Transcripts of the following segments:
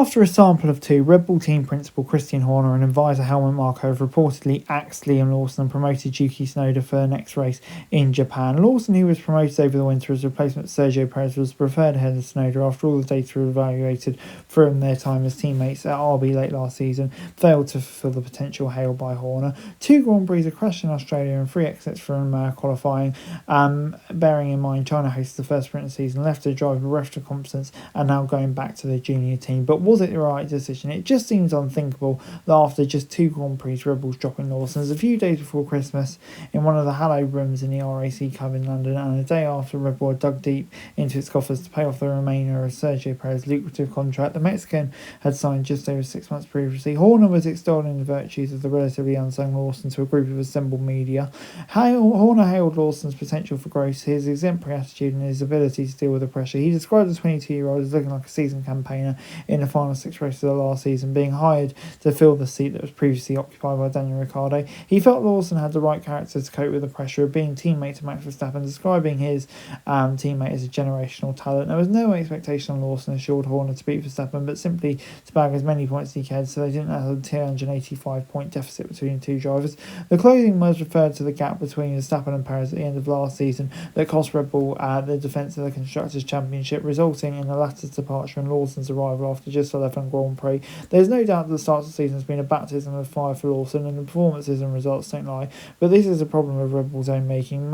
After a sample of two, Red Bull team principal Christian Horner and advisor Helmut Marko have reportedly axed Liam Lawson and promoted Yuki Tsunoda for the next race in Japan. Lawson, who was promoted over the winter as replacement for Sergio Perez, was preferred ahead of Tsunoda after all the data were evaluated from their time as teammates at RB late last season failed to fulfil the potential hailed by Horner. 2 Grand Prix have crashed in Australia and 3 exits from qualifying. Bearing in mind China hosted the first sprint of the season, left the driver bereft of competence and now going back to the junior team. But was it the right decision? It just seems unthinkable that after just 2 Grand Prix, Red Bull's dropping Lawson's a few days before Christmas in one of the hallowed rooms in the RAC Club in London, and a day after Red Bull had dug deep into its coffers to pay off the remainder of Sergio Perez's lucrative contract. The Mexican had signed just over 6 months previously. Horner was extolling the virtues of the relatively unsung Lawson to a group of assembled media. Horner hailed Lawson's potential for growth, his exemplary attitude and his ability to deal with the pressure. He described the 22-year-old as looking like a seasoned campaigner in the final 6 races of the last season, being hired to fill the seat that was previously occupied by Daniel Ricciardo. He felt Lawson had the right character to cope with the pressure of being teammate to Max Verstappen, describing his teammate as a generational talent. There was no expectation on Lawson, assured Horner, to beat Verstappen, but simply to bag as many points as he could, so they didn't have a 285-point deficit between the two drivers. The closing was referred to the gap between Verstappen and Perez at the end of last season that cost Red Bull the defence of the Constructors' Championship, resulting in the latter's departure and Lawson's arrival after just 11 Grand Prix. There's no doubt that the start of the season has been a baptism of fire for Lawson, and the performances and results don't lie, but this is a problem of Red Bull's own making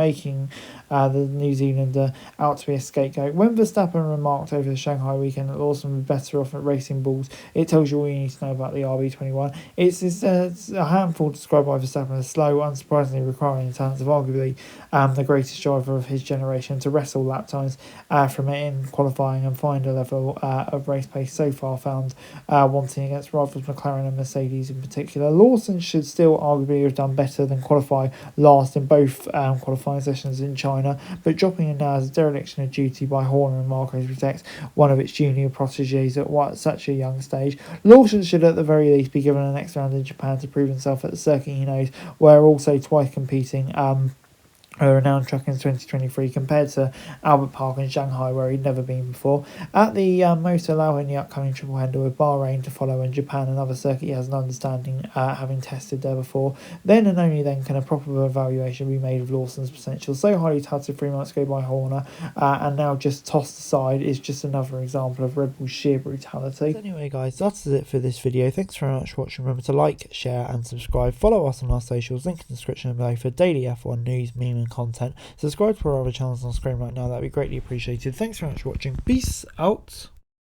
the New Zealander out to be a scapegoat. When Verstappen remarked over the Shanghai weekend that Lawson was better off at racing balls, it tells you all you need to know about the RB21. It's a handful described by Verstappen as slow, unsurprisingly requiring the talents of arguably the greatest driver of his generation to wrestle lap times from it in qualifying and find a level of race pace so far found wanting against rivals McLaren and Mercedes in particular. Lawson should still arguably have done better than qualify last in both qualifying sessions in China, but dropping him now as a dereliction of duty by Horner and Marko to protect one of its junior proteges at such a young stage. Lawson should at the very least be given the next round in Japan to prove himself at the circuit he knows, where also twice competing a renowned track in 2023 compared to Albert Park in Shanghai, where he'd never been before. At the most allow in the upcoming triple handle with Bahrain to follow and Japan, another circuit he has an understanding having tested there before. Then and only then can a proper evaluation be made of Lawson's potential. So highly touted 3 months ago by Horner and now just tossed aside is just another example of Red Bull's sheer brutality. So anyway guys, that's it for this video. Thanks very much for watching. Remember to like, share and subscribe. Follow us on our socials, link in the description below for daily F1 news, meme and content. Subscribe to our other channels on screen right now, that'd be greatly appreciated. Thanks very much for watching. Peace out.